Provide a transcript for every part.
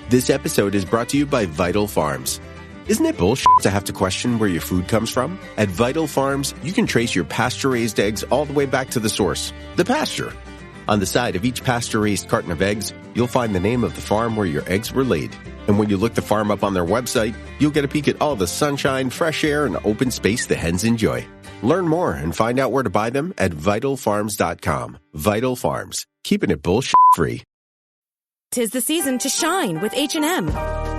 This episode is brought to you by Vital Farms. Isn't it bullshit to have to question where your food comes from? At Vital Farms, you can trace your pasture-raised eggs all the way back to the source, the pasture. On the side of each pasture-raised carton of eggs, you'll find the name of the farm where your eggs were laid. And when you look the farm up on their website, you'll get a peek at all the sunshine, fresh air, and open space the hens enjoy. Learn more and find out where to buy them at vitalfarms.com. Vital Farms, keeping it bullshit-free. 'Tis the season to shine with H&M.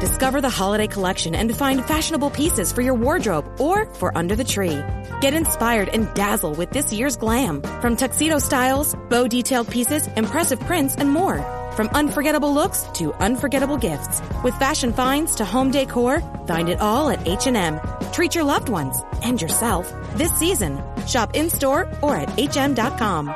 Discover the holiday collection and find fashionable pieces for your wardrobe or for under the tree. Get inspired and dazzle with this year's glam. From tuxedo styles, bow detailed pieces, impressive prints, and more. From unforgettable looks to unforgettable gifts. With fashion finds to home decor, find it all at H&M. Treat your loved ones and yourself this season. Shop in-store or at hm.com.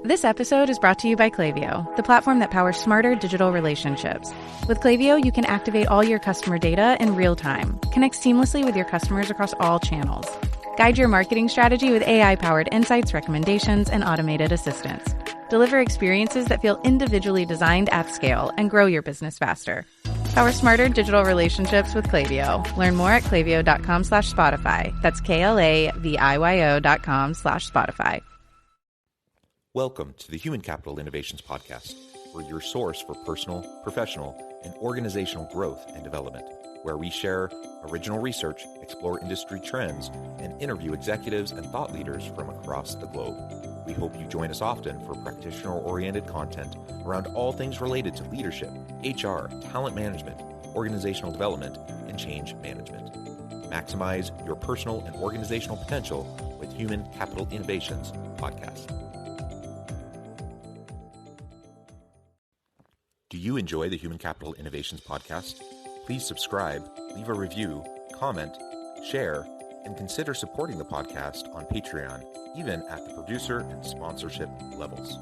This episode is brought to you by Klaviyo, the platform that powers smarter digital relationships. With Klaviyo, you can activate all your customer data in real time, connect seamlessly with your customers across all channels, guide your marketing strategy with AI-powered insights, recommendations, and automated assistance, deliver experiences that feel individually designed at scale, and grow your business faster. Power smarter digital relationships with Klaviyo. Learn more at klaviyo.com/Spotify. That's KLAVIYO.com/Spotify. Welcome to the Human Capital Innovations Podcast. We're your source for personal, professional, and organizational growth and development, where we share original research, explore industry trends, and interview executives and thought leaders from across the globe. We hope you join us often for practitioner-oriented content around all things related to leadership, HR, talent management, organizational development, and change management. Maximize your personal and organizational potential with Human Capital Innovations Podcast. Do you enjoy the Human Capital Innovations Podcast? Please subscribe, leave a review, comment, share, and consider supporting the podcast on Patreon, even at the producer and sponsorship levels.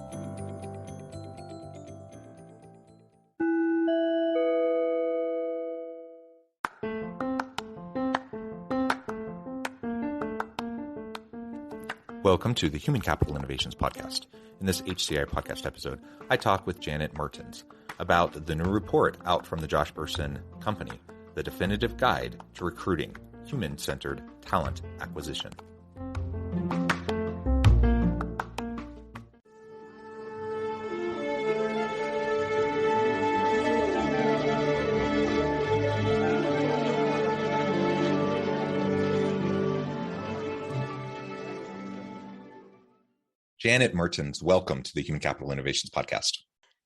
Welcome to the Human Capital Innovations Podcast. In this HCI podcast episode, I talk with Janet Mertens about the new report out from the Josh Bersin Company, The Definitive Guide to Recruiting Human-Centered Talent Acquisition. Janet Mertens, welcome to the Human Capital Innovations Podcast.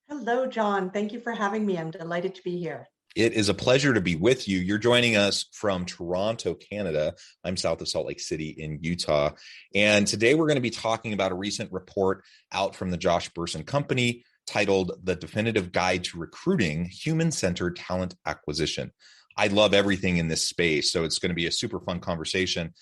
Hello, John. Thank you for having me. I'm delighted to be here. It is a pleasure to be with you. You're joining us from Toronto, Canada. I'm south of Salt Lake City in Utah. And today we're going to be talking about a recent report out from the Josh Bersin Company titled The Definitive Guide to Recruiting Human-Centered Talent Acquisition. I love everything in this space, so it's going to be a super fun conversation.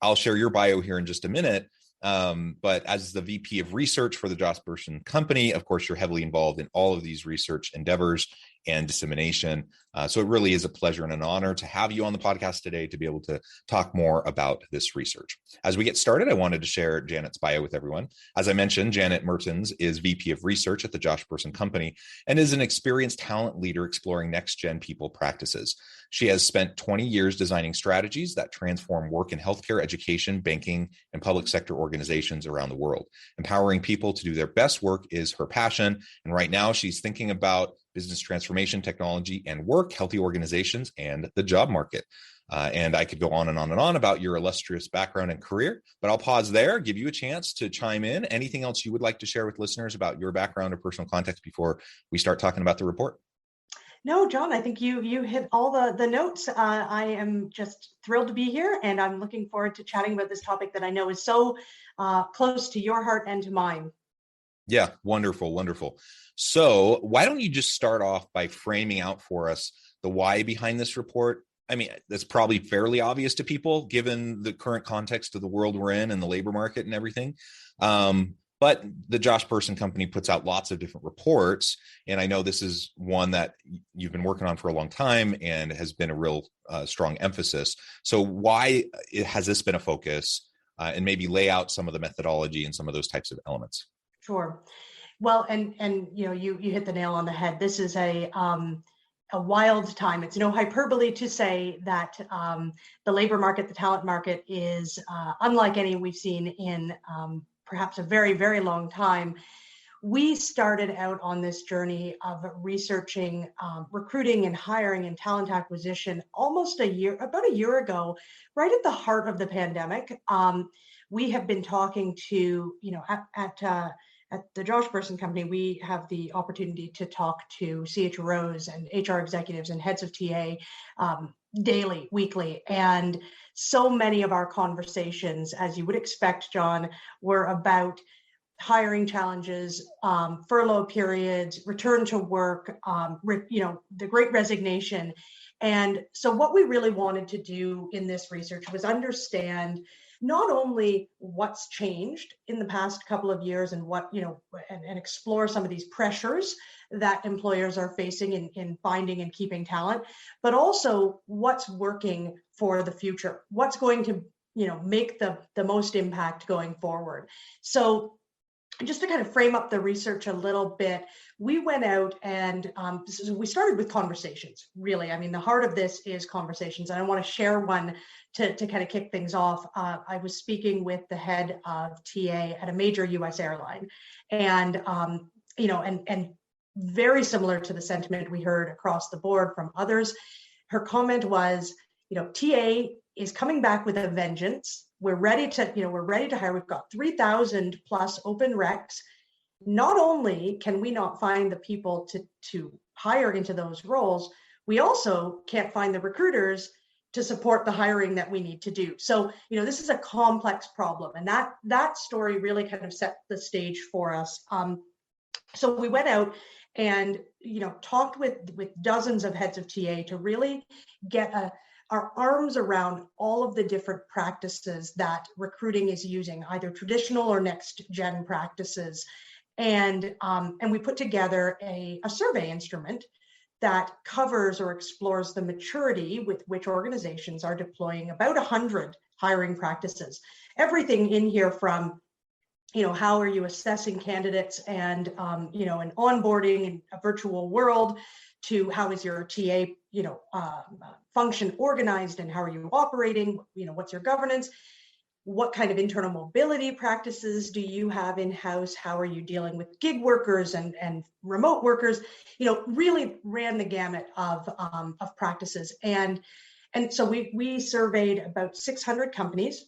I'll share your bio here in just a minute. But as the VP of research for the Josh Bersin Company, of course, you're heavily involved in all of these research endeavors and dissemination. So it really is a pleasure and an honor to have you on the podcast today to be able to talk more about this research. As we get started, I wanted to share Janet's bio with everyone. As I mentioned, Janet Mertens is VP of research at the Josh Bersin Company and is an experienced talent leader exploring next-gen people practices. She has spent 20 years designing strategies that transform work in healthcare, education, banking, and public sector organizations around the world. Empowering people to do their best work is her passion. And right now she's thinking about business transformation, technology, and work, healthy organizations, and the job market. And I could go on and on and on about your illustrious background and career, but I'll pause there, give you a chance to chime in. Anything else you would like to share with listeners about your background or personal context before we start talking about the report? No, John, I think you hit all the notes. I am just thrilled to be here, and I'm looking forward to chatting about this topic that I know is so close to your heart and to mine. Yeah, wonderful, wonderful. So why don't you just start off by framing out for us the why behind this report? I mean, that's probably fairly obvious to people given the current context of the world we're in and the labor market and everything. But the Josh Bersin Company puts out lots of different reports. And I know this is one that you've been working on for a long time and has been a real strong emphasis. So why has this been a focus, and maybe lay out some of the methodology and some of those types of elements? Sure. Well, and you hit the nail on the head. This is a wild time. It's no hyperbole to say that the labor market, the talent market, is unlike any we've seen in perhaps a very, very long time. We started out on this journey of researching recruiting and hiring and talent acquisition about a year ago, right at the heart of the pandemic. We have been talking to, at the Josh Burson Company, we have the opportunity to talk to CHROs and HR executives and heads of TA daily, weekly. And so many of our conversations, as you would expect, John, were about hiring challenges, furlough periods, return to work, the Great Resignation. And so what we really wanted to do in this research was understand not only what's changed in the past couple of years and what, and explore some of these pressures that employers are facing in finding and keeping talent, but also what's working for the future, what's going to, make the most impact going forward. So just to kind of frame up the research a little bit, we went out and we started with conversations, really. I mean, the heart of this is conversations. And I want to share one to kind of kick things off. I was speaking with the head of TA at a major US airline. And, and very similar to the sentiment we heard across the board from others, her comment was, TA is coming back with a vengeance. We're ready to hire. We've got 3,000 plus open recs. Not only can we not find the people to hire into those roles, we also can't find the recruiters to support the hiring that we need to do. So, this is a complex problem. And that story really kind of set the stage for us. So we went out and, talked with dozens of heads of TA to really get our arms around all of the different practices that recruiting is using, either traditional or next gen practices. And we put together a survey instrument that covers or explores the maturity with which organizations are deploying about 100 hiring practices. Everything in here from, how are you assessing candidates and, and onboarding in a virtual world, to how is your TA, function organized and how are you operating? What's your governance? What kind of internal mobility practices do you have in-house? How are you dealing with gig workers and remote workers? Really ran the gamut of practices. And so we surveyed about 600 companies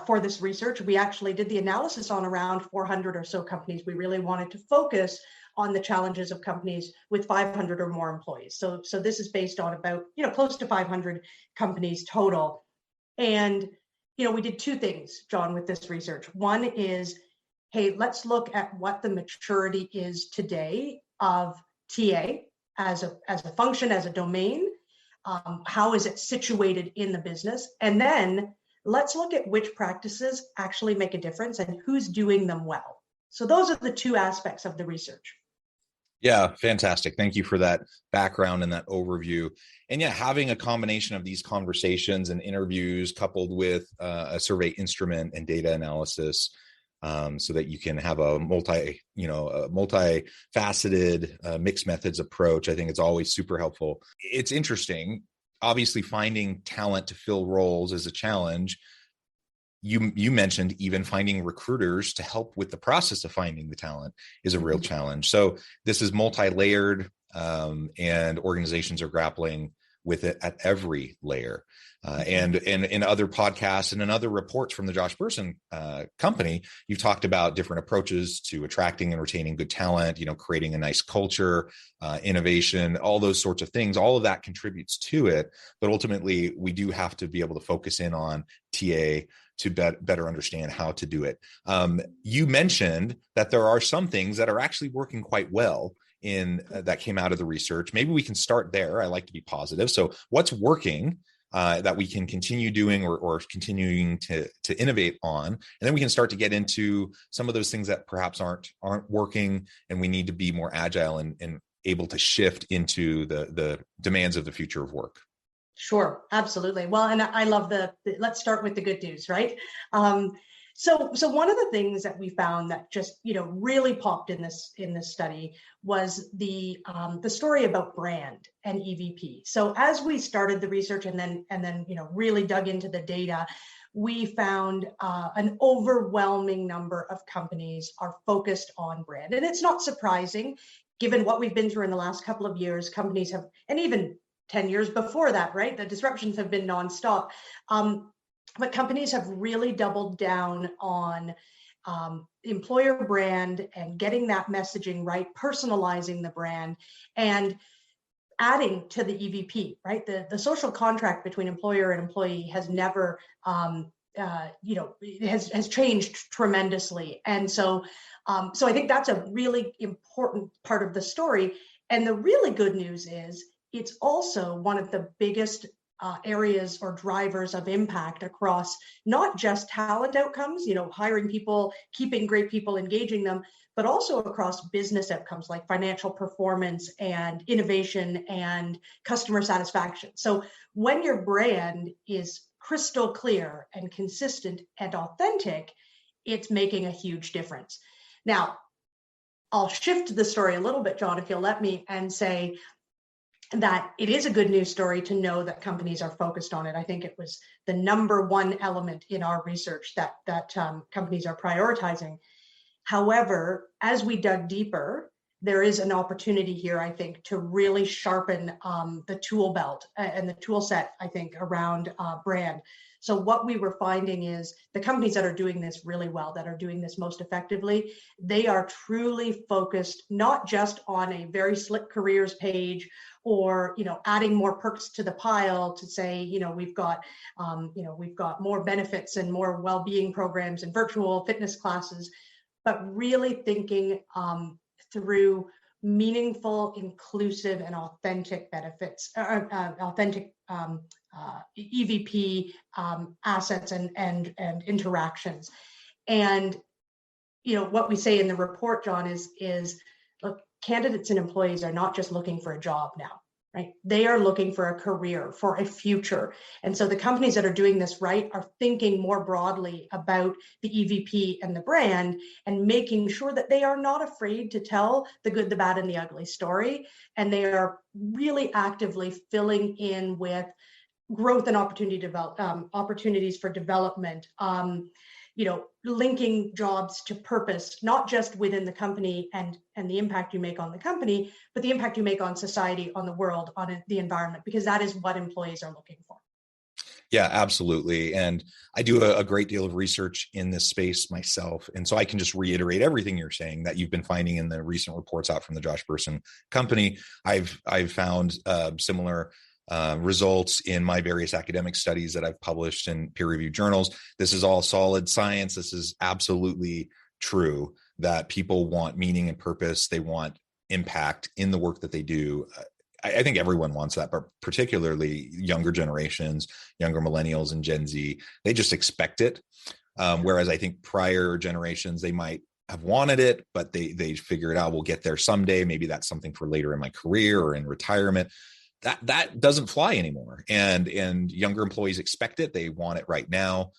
for this research. We actually did the analysis on around 400 or so companies. We really wanted to focus on the challenges of companies with 500 or more employees. So this is based on about, close to 500 companies total. And, we did two things, John, with this research. One is, hey, let's look at what the maturity is today of TA as a function, as a domain. How is it situated in the business? And then let's look at which practices actually make a difference and who's doing them well. So those are the two aspects of the research. Yeah, fantastic. Thank you for that background and that overview. And yeah, having a combination of these conversations and interviews coupled with a survey instrument and data analysis, so that you can have a multifaceted mixed methods approach, I think it's always super helpful. It's interesting. Obviously, finding talent to fill roles is a challenge. You mentioned even finding recruiters to help with the process of finding the talent is a real challenge. So this is multi-layered, and organizations are grappling with it at every layer. And in other podcasts and in other reports from the Josh Burson company, you've talked about different approaches to attracting and retaining good talent, creating a nice culture, innovation, all those sorts of things. All of that contributes to it. But ultimately, we do have to be able to focus in on TA to better understand how to do it. You mentioned that there are some things that are actually working quite well that came out of the research. Maybe we can start there. I like to be positive. So what's working that we can continue doing or continuing to innovate on, and then we can start to get into some of those things that perhaps aren't working, and we need to be more agile and able to shift into the demands of the future of work. Sure, absolutely. Well, and I love let's start with the good news, right? So one of the things that we found that just really popped in this study was the story about brand and EVP. So as we started the research and then really dug into the data, we found an overwhelming number of companies are focused on brand, and it's not surprising given what we've been through in the last couple of years. Companies have, and even 10 years before that, right? The disruptions have been nonstop. But companies have really doubled down on employer brand and getting that messaging right, personalizing the brand, and adding to the EVP, right? The social contract between employer and employee has never, has changed tremendously. And so I think that's a really important part of the story. And the really good news is it's also one of the biggest areas or drivers of impact across not just talent outcomes, hiring people, keeping great people, engaging them, but also across business outcomes like financial performance and innovation and customer satisfaction. So when your brand is crystal clear and consistent and authentic, it's making a huge difference. Now, I'll shift the story a little bit, John, if you'll let me, and say that it is a good news story to know that companies are focused on it. I think it was the number one element in our research that companies are prioritizing. However, as we dug deeper, there is an opportunity here, I think, to really sharpen the tool belt and the tool set, I think, around brand. So what we were finding is the companies that are doing this really well, that are doing this most effectively, they are truly focused not just on a very slick careers page or adding more perks to the pile to say we've got more benefits and more well-being programs and virtual fitness classes, but really thinking through meaningful, inclusive, and authentic benefits, authentic EVP assets and interactions. And what we say in the report, John, is look, candidates and employees are not just looking for a job now, right? They are looking for a career, for a future. And so the companies that are doing this right are thinking more broadly about the EVP and the brand and making sure that they are not afraid to tell the good, the bad, and the ugly story. And they are really actively filling in with growth and opportunities for development, linking jobs to purpose, not just within the company and the impact you make on the company, but the impact you make on society, on the world, on the environment, because that is what employees are looking for. Yeah, absolutely. And I do a great deal of research in this space myself. And so I can just reiterate everything you're saying that you've been finding in the recent reports out from the Josh Bersin company. I've found similar results in my various academic studies that I've published in peer-reviewed journals. This is all solid science. This is absolutely true that people want meaning and purpose. They want impact in the work that they do. I think everyone wants that, but particularly younger generations, younger millennials and Gen Z, they just expect it. Whereas I think prior generations, they might have wanted it, but they figure it out. We'll get there someday. Maybe that's something for later in my career or in retirement. That doesn't fly anymore. And younger employees expect it. They want it right now.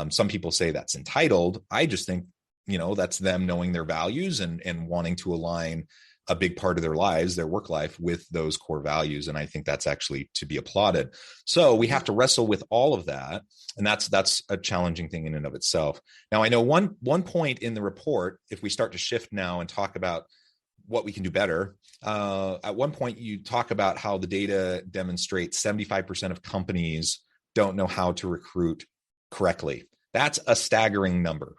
Some people say that's entitled. I just think, that's them knowing their values and wanting to align a big part of their lives, their work life, with those core values. And I think that's actually to be applauded. So we have to wrestle with all of that. And that's a challenging thing in and of itself. Now, I know one point in the report, if we start to shift now and talk about what we can do better, at one point you talk about how the data demonstrates 75% of companies don't know how to recruit correctly. That's a staggering number.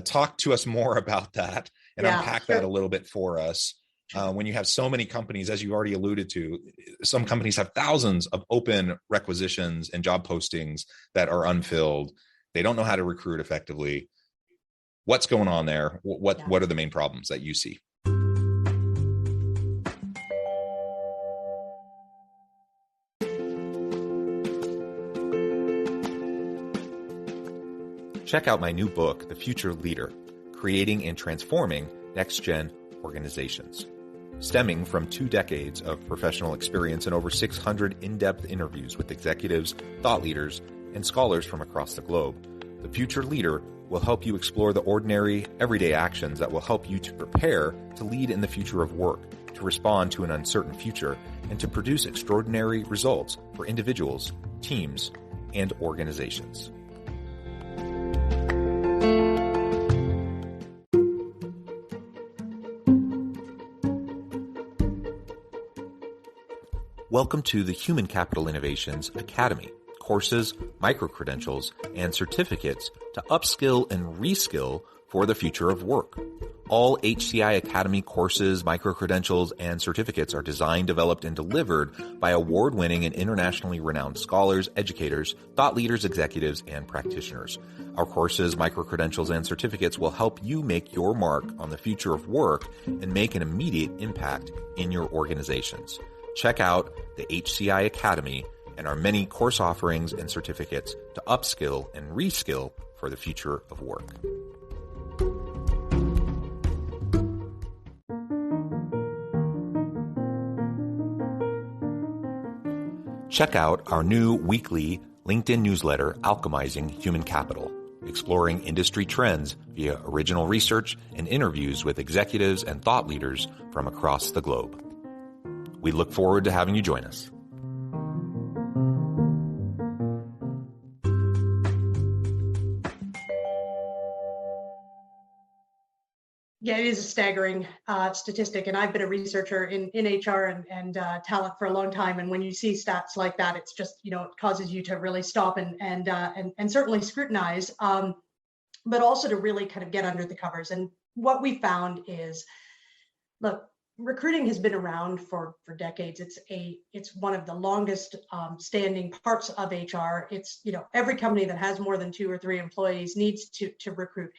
Talk to us more about that and unpack that a little bit for us. When you have so many companies, as you already alluded to, some companies have thousands of open requisitions and job postings that are unfilled. They don't know how to recruit effectively. What's going on there? What are the main problems that you see? Check out my new book, The Future Leader, Creating and Transforming Next-Gen Organizations. Stemming from 2 decades of professional experience and over 600 in-depth interviews with executives, thought leaders, and scholars from across the globe, The Future Leader will help you explore the ordinary, everyday actions that will help you to prepare to lead in the future of work, to respond to an uncertain future, and to produce extraordinary results for individuals, teams, and organizations. Welcome to the Human Capital Innovations Academy. Courses, micro-credentials, and certificates to upskill and reskill for the future of work. All HCI Academy courses, micro-credentials, and certificates are designed, developed, and delivered by award-winning and internationally renowned scholars, educators, thought leaders, executives, and practitioners. Our courses, micro-credentials, and certificates will help you make your mark on the future of work and make an immediate impact in your organizations. Check out the HCI Academy and our many course offerings and certificates to upskill and reskill for the future of work. Check out our new weekly LinkedIn newsletter, Alchemizing Human Capital, exploring industry trends via original research and interviews with executives and thought leaders from across the globe. We look forward to having you join us. Yeah, it is a staggering statistic, and I've been a researcher in HR and talent for a long time. And when you see stats like that, it's just, it causes you to really stop and certainly scrutinize, but also to really kind of get under the covers. And what we found is, look, recruiting has been around for decades. It's one of the longest standing parts of HR. It's, every company that has more than 2 or 3 employees needs to recruit.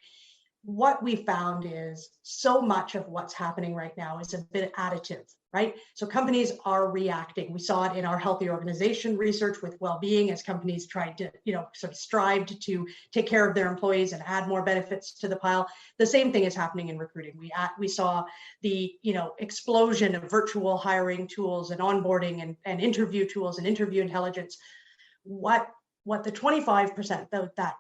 What we found is so much of what's happening right now is a bit additive, right? So companies are reacting. We saw it in our healthy organization research with well-being as companies tried to, sort of strived to take care of their employees and add more benefits to the pile. The same thing is happening in recruiting. We saw the, explosion of virtual hiring tools and onboarding and interview tools and interview intelligence. What the 25%, that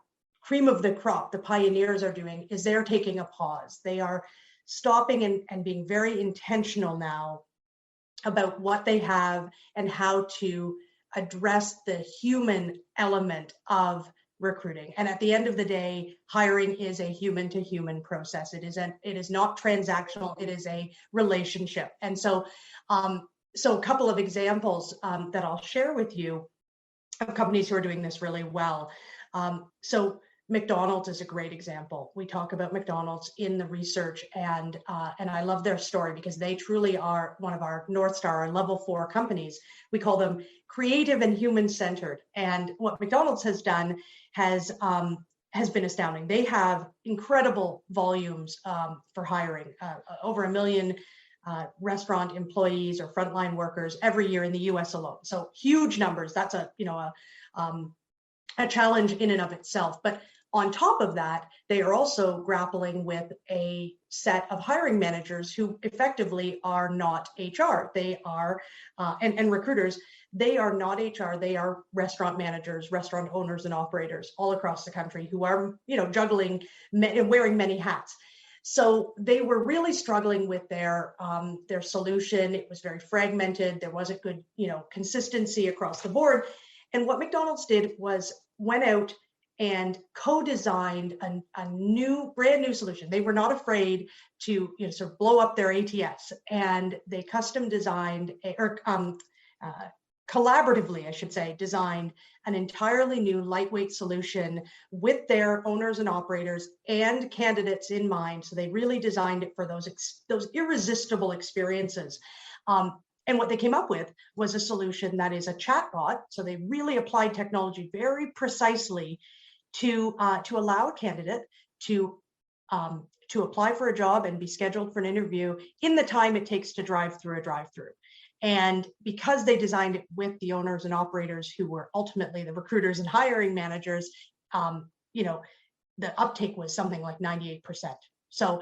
cream of the crop, the pioneers are doing is they're taking a pause. They are stopping and being very intentional now about what they have and how to address the human element of recruiting. And at the end of the day, hiring is a human to human process. It is not transactional. It is a relationship. And so a couple of examples that I'll share with you of companies who are doing this really well. So McDonald's is a great example. We talk about McDonald's in the research, and I love their story because they truly are one of our North Star, our level 4 companies. We call them creative and human-centered. And what McDonald's has done has been astounding. They have incredible volumes for hiring, over 1 million restaurant employees or frontline workers every year in the U.S. alone. So huge numbers. That's a challenge in and of itself. But on top of that, they are also grappling with a set of hiring managers who effectively are not HR. They are, and recruiters, they are not HR. They are restaurant managers, restaurant owners and operators all across the country who are, juggling, wearing many hats. So they were really struggling with their solution. It was very fragmented. There wasn't good, consistency across the board. And what McDonald's did was went out and co-designed a brand new solution. They were not afraid to sort of blow up their ATS, and they custom designed collaboratively, I should say, designed an entirely new lightweight solution with their owners and operators and candidates in mind. So they really designed it for those irresistible experiences. And what they came up with was a solution that is a chatbot. So they really applied technology very precisely to allow a candidate to apply for a job and be scheduled for an interview in the time it takes to drive through a drive-through. And because they designed it with the owners and operators who were ultimately the recruiters and hiring managers, the uptake was something like 98%. So,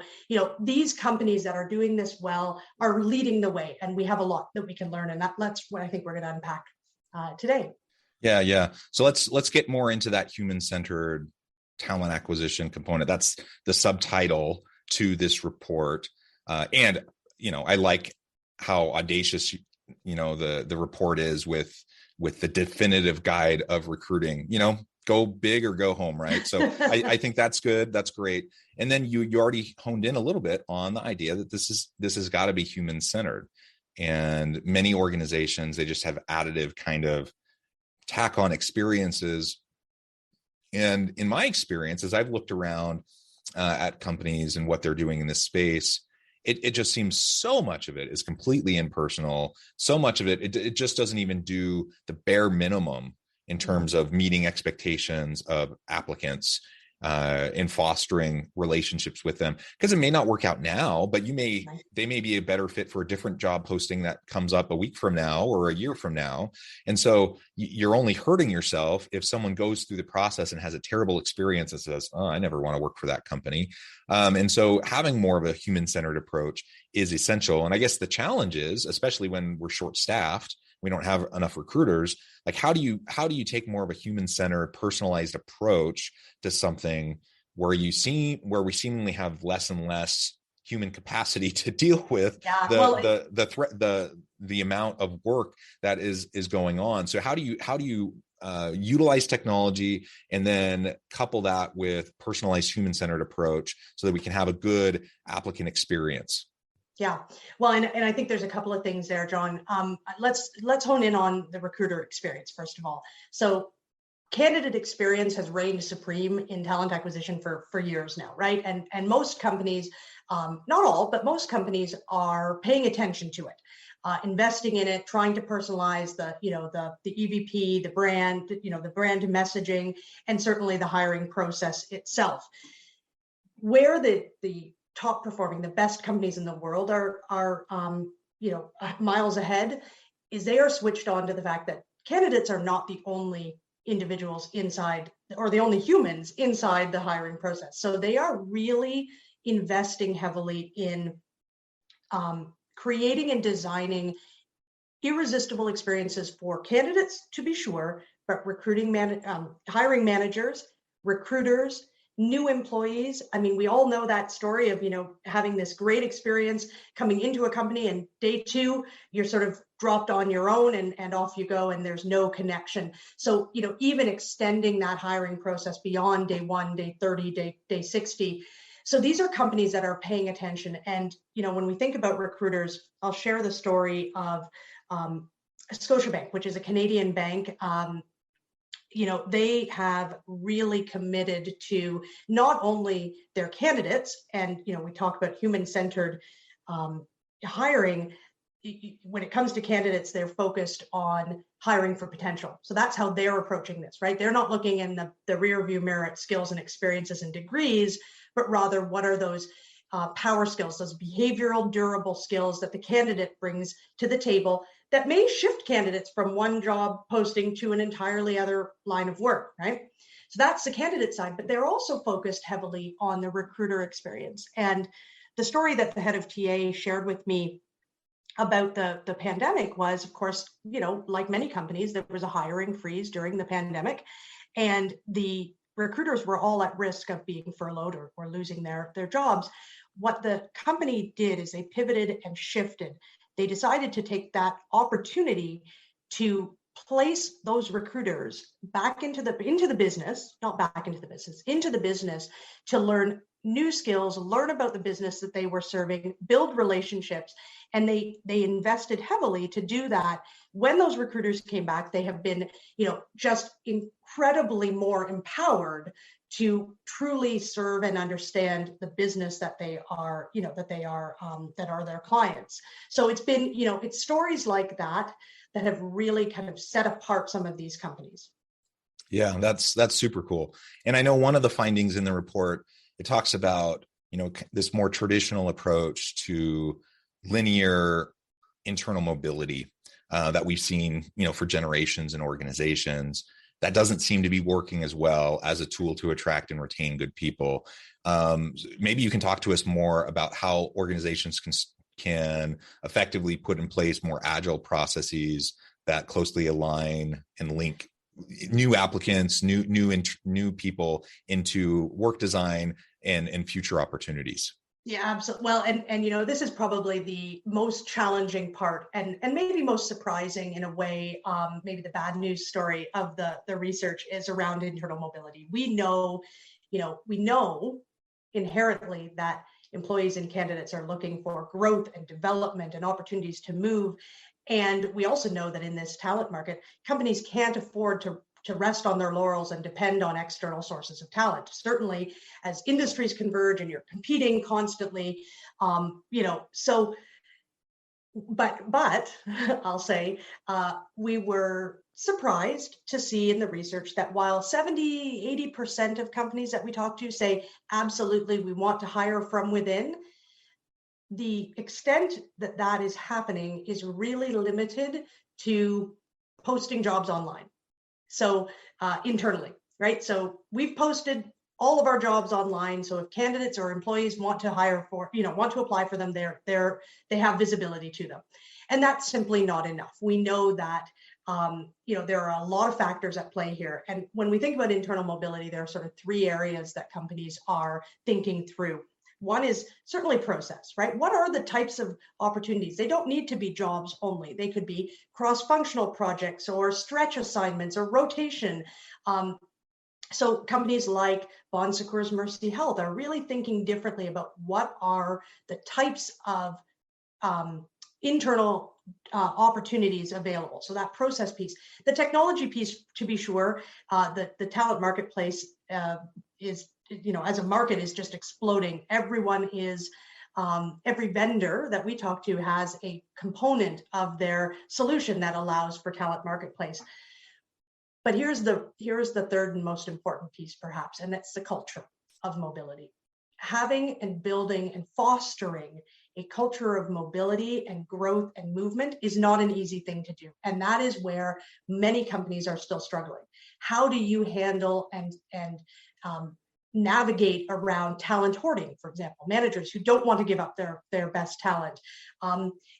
these companies that are doing this well are leading the way, and we have a lot that we can learn. And that's what I think we're going to unpack today. Yeah. So let's get more into that human-centered talent acquisition component. That's the subtitle to this report. And, I like how audacious, the report is with the definitive guide of recruiting, go big or go home. Right. So I think that's good. That's great. And then you already honed in a little bit on the idea that this has got to be human centered. And many organizations, they just have additive kind of tack on experiences. And in my experience, as I've looked around at companies and what they're doing in this space, it just seems so much of it is completely impersonal. So much of it just doesn't even do the bare minimum in terms of meeting expectations of applicants and fostering relationships with them, because it may not work out now, but they may be a better fit for a different job posting that comes up a week from now or a year from now. And so you're only hurting yourself if someone goes through the process and has a terrible experience and says, oh, I never want to work for that company. And so having more of a human-centered approach is essential. And I guess the challenge is, especially when we're short-staffed, we don't have enough recruiters, like how do you take more of a human-centered, personalized approach to something where we seemingly have less and less human capacity to deal with the amount of work that is going on. So how do you utilize technology and then couple that with personalized human-centered approach so that we can have a good applicant experience? Yeah, well, and I think there's a couple of things there, John. Let's hone in on the recruiter experience first of all. So, candidate experience has reigned supreme in talent acquisition for years now, right? And most companies, not all, but most companies are paying attention to it, investing in it, trying to personalize the EVP, the brand, the brand messaging, and certainly the hiring process itself. Where the top performing, the best companies in the world are miles ahead, is they are switched on to the fact that candidates are not the only individuals inside or the only humans inside the hiring process. So they are really investing heavily in creating and designing irresistible experiences for candidates, to be sure, but hiring managers, recruiters, new employees. I mean, we all know that story of, having this great experience coming into a company and day 2, you're sort of dropped on your own and off you go and there's no connection. So, even extending that hiring process beyond day 1, day 30, day 60. So these are companies that are paying attention. And, when we think about recruiters, I'll share the story of Scotiabank, which is a Canadian bank. They have really committed to not only their candidates, and, we talk about human-centered hiring. When it comes to candidates, they're focused on hiring for potential. So that's how they're approaching this, right? They're not looking in the rear view mirror at skills and experiences and degrees, but rather what are those power skills, those behavioral, durable skills that the candidate brings to the table that may shift candidates from one job posting to an entirely other line of work, right? So that's the candidate side, but they're also focused heavily on the recruiter experience. And the story that the head of TA shared with me about the pandemic was, of course, like many companies, there was a hiring freeze during the pandemic, and the recruiters were all at risk of being furloughed or losing their jobs. What the company did is they pivoted and shifted. They decided to take that opportunity to place those recruiters back into the business, not back into the business, into the business to learn new skills, learn about the business that they were serving, build relationships. And they invested heavily to do that. When those recruiters came back, they have been, just incredibly more empowered to truly serve and understand the business that they are, that are their clients. So it's been, it's stories like that have really kind of set apart some of these companies. Yeah, that's super cool. And I know one of the findings in the report, it talks about, this more traditional approach to linear internal mobility that we've seen, for generations in organizations. That doesn't seem to be working as well as a tool to attract and retain good people. Maybe you can talk to us more about how organizations can effectively put in place more agile processes that closely align and link new applicants, new people into work design and future opportunities. Yeah, absolutely. Well, and this is probably the most challenging part, and maybe most surprising in a way. Maybe the bad news story of the research is around internal mobility. We know inherently that employees and candidates are looking for growth and development and opportunities to move. And we also know that in this talent market, companies can't afford to rest on their laurels and depend on external sources of talent. Certainly, as industries converge and you're competing constantly, but I'll say we were surprised to see in the research that while 70-80% of companies that we talk to say, absolutely, we want to hire from within, the extent that that is happening is really limited to posting jobs online. So internally, right? So we've posted all of our jobs online. So if candidates or employees want to want to apply for them, they have visibility to them. And that's simply not enough. We know that there are a lot of factors at play here. And when we think about internal mobility, there are sort of three areas that companies are thinking through. One is certainly process, right? What are the types of opportunities? They don't need to be jobs only. They could be cross-functional projects or stretch assignments or rotation. So companies like Bon Secours Mercy Health are really thinking differently about what are the types of internal opportunities available. So that process piece. The technology piece, to be sure, the talent marketplace is, as a market, is just exploding. Everyone is, every vendor that we talk to has a component of their solution that allows for talent marketplace. But here's the third and most important piece, perhaps, and that's the culture of mobility. Having and building and fostering a culture of mobility and growth and movement is not an easy thing to do. And that is where many companies are still struggling. How do you handle and navigate around talent hoarding, for example, managers who don't want to give up their best talent,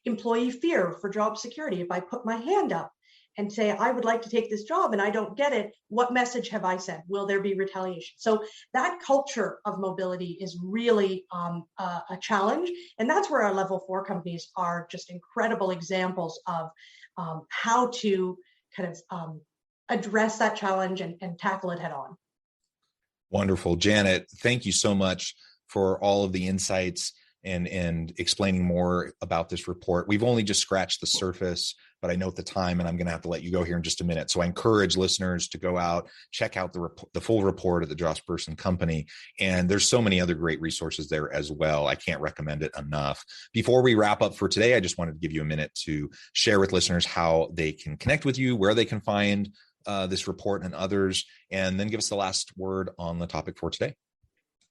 employee fear for job security? If I put my hand up and say, I would like to take this job and I don't get it, what message have I sent? Will there be retaliation? So that culture of mobility is really a challenge. And that's where our level 4 companies are just incredible examples of how to kind of address that challenge and tackle it head on. Wonderful. Janet, thank you so much for all of the insights and explaining more about this report. We've only just scratched the surface, but I note the time and I'm going to have to let you go here in just a minute. So I encourage listeners to go out, check out the full report at the Josh Bersin Company. And there's so many other great resources there as well. I can't recommend it enough. Before we wrap up for today, I just wanted to give you a minute to share with listeners how they can connect with you, where they can find this report and others, and then give us the last word on the topic for today.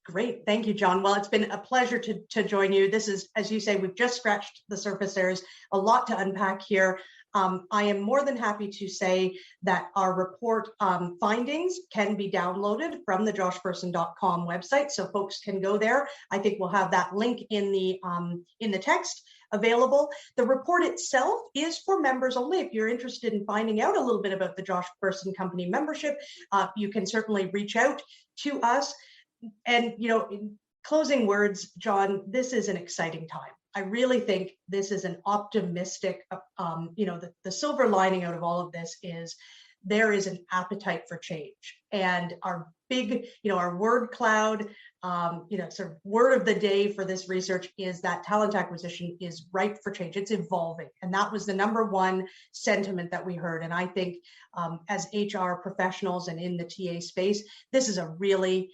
Great. Thank you, John. Well, it's been a pleasure to join you. This is, as you say, we've just scratched the surface. There's a lot to unpack here. I am more than happy to say that our report findings can be downloaded from the joshbersin.com website, so folks can go there. I think we'll have that link in the text available. The report itself is for members only. If you're interested in finding out a little bit about the Josh Bersin Company membership, you can certainly reach out to us. And, in closing words, John, this is an exciting time. I really think this is an optimistic, the silver lining out of all of this is there is an appetite for change. And our big, our word cloud, sort of word of the day for this research is that talent acquisition is ripe for change. It's evolving. And that was the number one sentiment that we heard. And I think as HR professionals and in the TA space, this is a really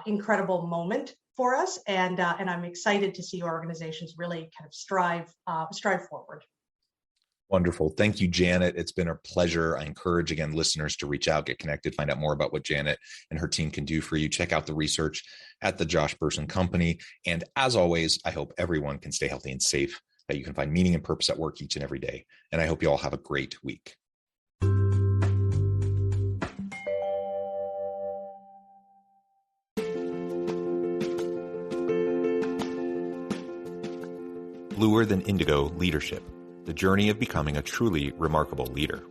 incredible moment for us, and I'm excited to see organizations really kind of strive forward. Wonderful. Thank you, Janet. It's been a pleasure. I encourage, again, listeners to reach out, get connected, find out more about what Janet and her team can do for you. Check out the research at the Josh Bersin Company. And as always, I hope everyone can stay healthy and safe, that you can find meaning and purpose at work each and every day. And I hope you all have a great week. Bluer Than Indigo Leadership, the journey of becoming a truly remarkable leader.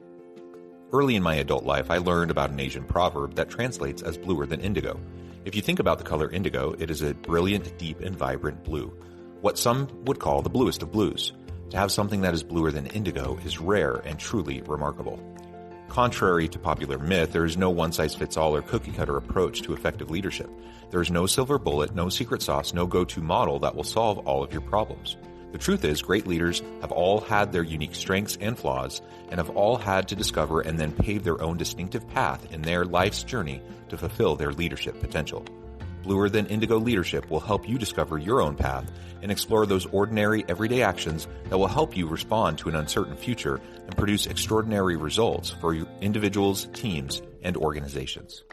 Early in my adult life, I learned about an Asian proverb that translates as bluer than indigo. If you think about the color indigo, it is a brilliant, deep, and vibrant blue, what some would call the bluest of blues. To have something that is bluer than indigo is rare and truly remarkable. Contrary to popular myth, there is no one-size-fits-all or cookie-cutter approach to effective leadership. There is no silver bullet, no secret sauce, no go-to model that will solve all of your problems. The truth is, great leaders have all had their unique strengths and flaws, and have all had to discover and then pave their own distinctive path in their life's journey to fulfill their leadership potential. Bluer Than Indigo Leadership will help you discover your own path and explore those ordinary, everyday actions that will help you respond to an uncertain future and produce extraordinary results for your individuals, teams, and organizations.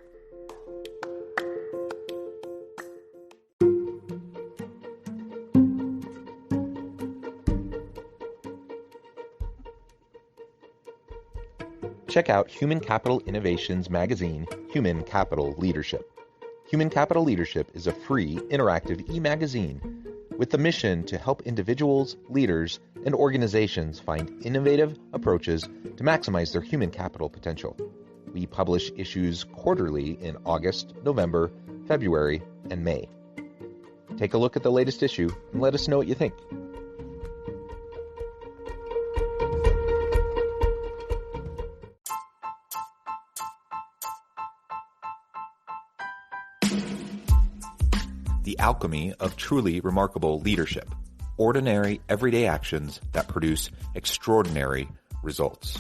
Check out Human Capital Innovations magazine, Human Capital Leadership. Human Capital Leadership is a free, interactive e-magazine with the mission to help individuals, leaders, and organizations find innovative approaches to maximize their human capital potential. We publish issues quarterly in August, November, February, and May. Take a look at the latest issue and let us know what you think. The alchemy of truly remarkable leadership. Ordinary, everyday actions that produce extraordinary results.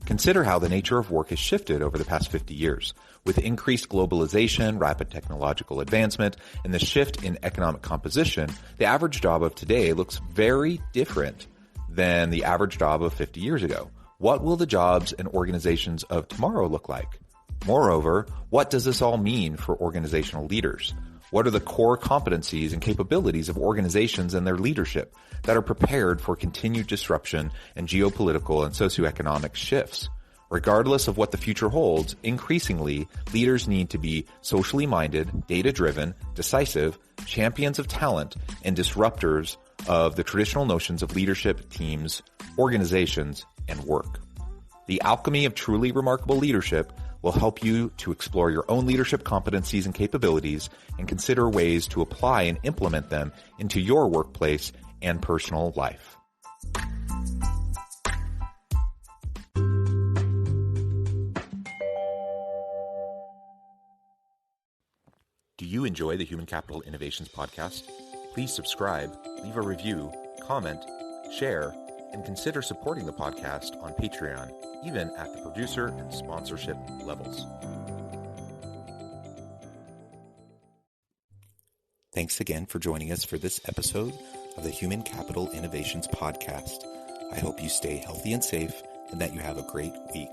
Consider how the nature of work has shifted over the past 50 years. With increased globalization, rapid technological advancement, and the shift in economic composition, the average job of today looks very different than the average job of 50 years ago. What will the jobs and organizations of tomorrow look like? Moreover, what does this all mean for organizational leaders? What are the core competencies and capabilities of organizations and their leadership that are prepared for continued disruption and geopolitical and socioeconomic shifts? Regardless of what the future holds, increasingly, leaders need to be socially minded, data-driven, decisive, champions of talent, and disruptors of the traditional notions of leadership, teams, organizations, and work. The alchemy of truly remarkable leadership will help you to explore your own leadership competencies and capabilities and consider ways to apply and implement them into your workplace and personal life. Do you enjoy the Human Capital Innovations podcast? Please subscribe, leave a review, comment, share, and consider supporting the podcast on Patreon, even at the producer and sponsorship levels. Thanks again for joining us for this episode of the Human Capital Innovations podcast. I hope you stay healthy and safe and that you have a great week.